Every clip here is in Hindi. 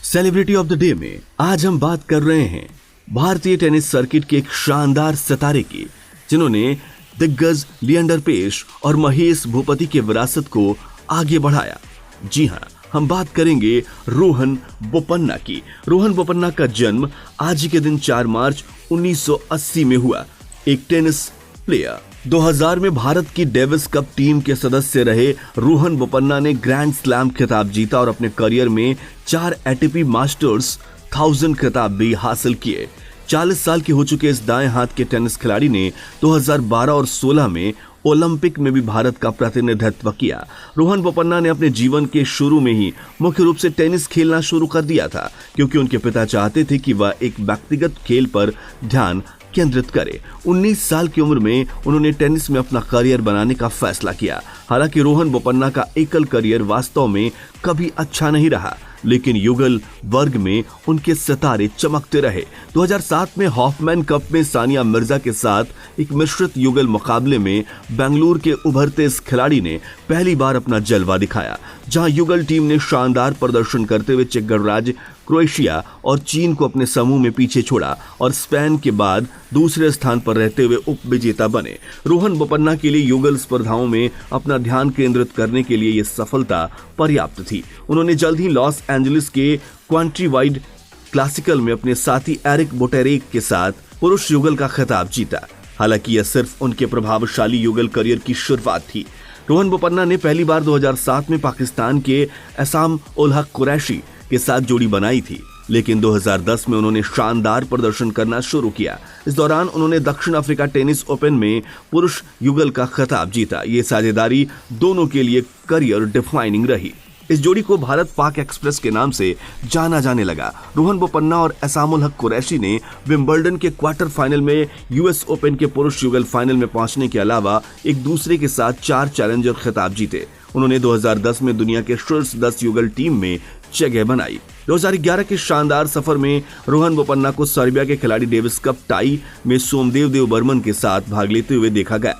सेलिब्रिटी ऑफ द डे में आज हम बात कर रहे हैं भारतीय टेनिस सर्किट के एक शानदार सितारे की, जिन्होंने दिग्गज लिएंडर पेस और महेश भूपति के विरासत को आगे बढ़ाया। जी हाँ, हम बात करेंगे रोहन बोपन्ना की। रोहन बोपन्ना का जन्म आज ही के दिन 4 मार्च 1980 में हुआ। एक टेनिस प्लेयर 2000 में भारत की डेविस कप टीम के सदस्य रहे रोहन बोपन्ना ने ग्रैंड स्लैम खिताब जीता और अपने करियर में 4 एटीपी मास्टर्स 1000 खिताब भी हासिल किए। 40 साल के हो चुके इस दाएं हाथ के टेनिस खिलाड़ी ने 2012 और 16 में ओलंपिक में भी भारत का प्रतिनिधित्व किया। रोहन बोपन्ना ने अपने जीवन के शुरू में ही मुख्य रूप से टेनिस खेलना शुरू कर दिया था, क्योंकि उनके पिता चाहते थे कि वह एक व्यक्तिगत खेल पर ध्यान केंद्रित करे। 19 साल की उम्र में उन्होंने टेनिस में अपना करियर बनाने का फैसला किया। हालांकि रोहन बोपन्ना का एकल करियर वास्तव में कभी अच्छा नहीं रहा, लेकिन युगल वर्ग में उनके सितारे चमकते रहे। 2007 में हॉफमैन कप में सानिया मिर्जा के साथ एक मिश्रित युगल मुकाबले में बेंगलुरु के उभरते इस खिलाड़ी ने पहली बार अपना जलवा दिखाया, जहां युगल टीम ने शानदार प्रदर्शन करते हुए चेक गणराज्य, क्रोएशिया और चीन को अपने समूह में पीछे छोड़ा और स्पेन के बाद दूसरे स्थान पर रहते हुए उप विजेता बने। रोहन बोपन्ना के लिए युगल स्पर्धाओं में अपना ध्यान केंद्रित करने के लिए यह सफलता पर्याप्त थी। उन्होंने जल्द ही लॉस एंजलिस के क्वांट्री वाइड क्लासिकल में अपने साथी एरिक बोटेरेक के साथ पुरुष युगल का खिताब जीता। हालांकि यह सिर्फ उनके प्रभावशाली युगल करियर की शुरुआत थी। रोहन बोपन्ना ने पहली बार 2007 में पाकिस्तान के एसाम उल हक कुरैशी के साथ जोड़ी बनाई थी, लेकिन 2010 में उन्होंने शानदार प्रदर्शन करना शुरू किया। इस दौरान उन्होंने दक्षिण अफ्रीका टेनिस ओपन में पुरुष युगल का खिताब जीता। ये साझेदारी दोनों के लिए करियर डिफाइनिंग रही। इस जोड़ी को भारत पाक एक्सप्रेस के नाम से जाना जाने लगा। रोहन बोपन्ना और एसाम उल हक कुरैशी ने विंबलडन के क्वार्टर फाइनल में यूएस ओपन के पुरुष युगल फाइनल में पहुंचने के अलावा एक दूसरे के साथ 4 चैलेंजर खिताब जीते। उन्होंने 2010 में दुनिया के शीर्ष 10 युगल टीम में जगह बनाई। 2011 के शानदार सफर में रोहन बोपन्ना को सर्बिया के खिलाड़ी डेविस कप टाई में सोमदेव देवबर्मन के साथ भाग लेते हुए देखा गया।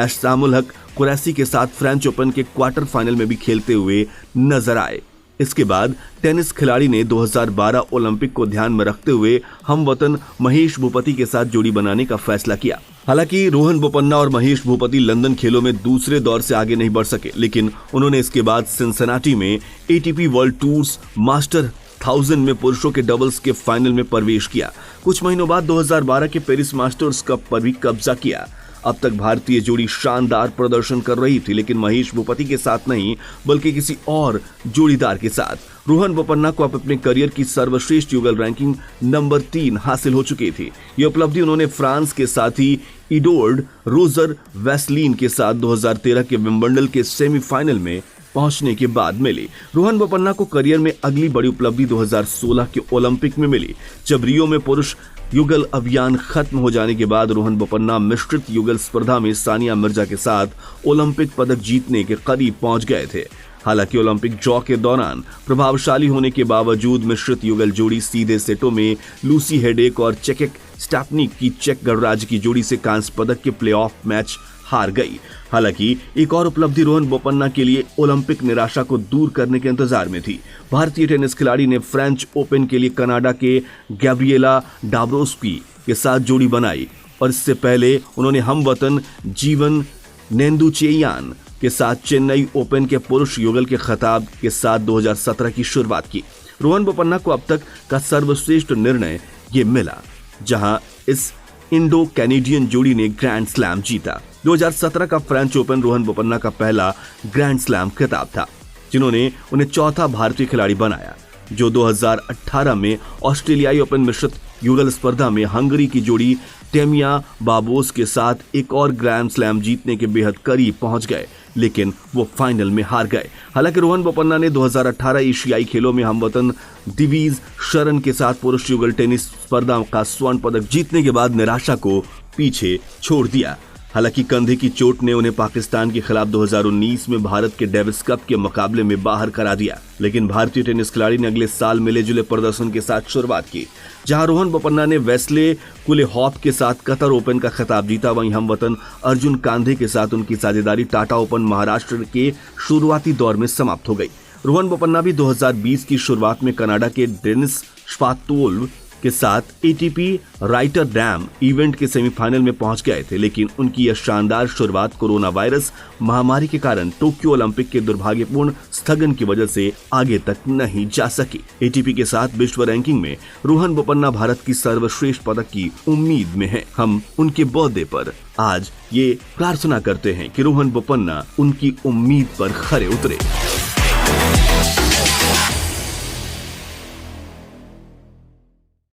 एसाम उल हक कुरैशी के साथ फ्रेंच ओपन के क्वार्टर फाइनल में भी खेलते हुए नजर आए। इसके बाद टेनिस खिलाड़ी ने 2012 ओलंपिक को ध्यान में रखते हुए हमवतन महेश भूपति के साथ जोड़ी बनाने का फैसला किया। हालांकि रोहन बोपन्ना और महेश भूपति लंदन खेलों में दूसरे दौर से आगे नहीं बढ़ सके, लेकिन उन्होंने इसके बाद सिंसिनाटी में एटीपी वर्ल्ड टूर्स मास्टर 1000 में पुरुषों के डबल्स के फाइनल में प्रवेश किया। कुछ महीनों बाद 2012 के पेरिस मास्टर्स कप पर भी कब्जा किया। अब तक भारतीय जोड़ी शानदार प्रदर्शन कर रही थी, लेकिन महेश भूपति के साथ नहीं, बल्कि किसी और जोड़ीदार के साथ। रोहन बोपन्ना को अपने करियर की सर्वश्रेष्ठ युगल रैंकिंग नंबर 3 हासिल हो चुकी थी। यह उपलब्धि उन्होंने फ्रांस के साथी इडोर्ड रोजर वेस्लिन के साथ 2013 के विंबलडन के सेमीफाइनल में पहुंचने के बाद मिली। रोहन बोपन्ना को करियर में अगली बड़ी उपलब्धि 2016 के ओलंपिक में मिली, जब रियो में पुरुष युगल अभियान खत्म हो जाने के बाद रोहन बोपन्ना मिश्रित युगल स्पर्धा में सानिया मिर्जा के साथ ओलंपिक पदक जीतने के करीब पहुंच गए थे। हालांकि ओलंपिक ड्रॉ के दौरान प्रभावशाली होने के बावजूद मिश्रित युगल जोड़ी सीधे सेटों में लूसी हेडेक और चेकेक स्टैपनिक की चेक गणराज्य की जोड़ी से कांस्य पदक के प्लेऑफ मैच हार गई। हालांकि एक और उपलब्धि रोहन बोपन्ना के लिए ओलंपिक निराशा को दूर करने के इंतजार में थी। भारतीय टेनिस खिलाड़ी ने फ्रेंच ओपन के लिए कनाडा के गैब्रिएला डाब्रोस्की के साथ जोड़ी बनाई और इससे पहले उन्होंने हमवतन जीवन नेदुनचेझियान के साथ चेन्नई ओपन के पुरुष युगल के खिताब के साथ 2017 की शुरुआत की। रोहन बोपन्ना को अब तक का सर्वश्रेष्ठ निर्णय ये मिला, जहां इस इंडो कैनेडियन जोड़ी ने ग्रैंड स्लैम जीता। 2017 का फ्रेंच ओपन रोहन बोपन्ना का पहला ग्रैंड स्लैम खिताब था, जिन्होंने उन्हें चौथा भारतीय खिलाड़ी बनाया, जो 2018 में ऑस्ट्रेलियाई ओपन मिश्रित युगल स्पर्धा में हंगरी की जोड़ी टेमिया बाबोस के साथ एक और ग्रैंड स्लैम जीतने के बेहद करीब पहुंच गए, लेकिन वो फाइनल में हार गए। हालांकि रोहन बोपन्ना ने 2018 एशियाई खेलों में हमवतन दिवीज शरण के साथ पुरुष युगल टेनिस स्पर्धा का स्वर्ण पदक जीतने के बाद निराशा को पीछे छोड़ दिया। हालांकि कंधे की चोट ने उन्हें पाकिस्तान के खिलाफ 2019 में भारत के डेविस कप के मुकाबले में बाहर करा दिया, लेकिन भारतीय टेनिस खिलाड़ी ने अगले साल मिले जुले प्रदर्शन के साथ शुरुआत की, जहां रोहन बोपन्ना ने वेस्ले कुलेहॉफ के साथ कतर ओपन का खिताब जीता। वहीं हमवतन अर्जुन कांधे के साथ उनकी साझेदारी टाटा ओपन महाराष्ट्र के शुरुआती दौर में समाप्त हो गई। रोहन बोपन्ना भी 2020 की शुरुआत में कनाडा के डेनिस शापोवालोव के साथ एटीपी रॉटरडैम इवेंट के सेमीफाइनल में पहुंच गए थे, लेकिन उनकी यह शानदार शुरुआत कोरोना वायरस महामारी के कारण टोक्यो ओलंपिक के दुर्भाग्यपूर्ण स्थगन की वजह से आगे तक नहीं जा सकी। एटीपी के साथ विश्व रैंकिंग में रोहन बोपन्ना भारत की सर्वश्रेष्ठ पदक की उम्मीद में है। हम उनके बर्थडे पर आज ये प्रार्थना करते हैं कि रोहन बोपन्ना उनकी उम्मीद पर खरे उतरे।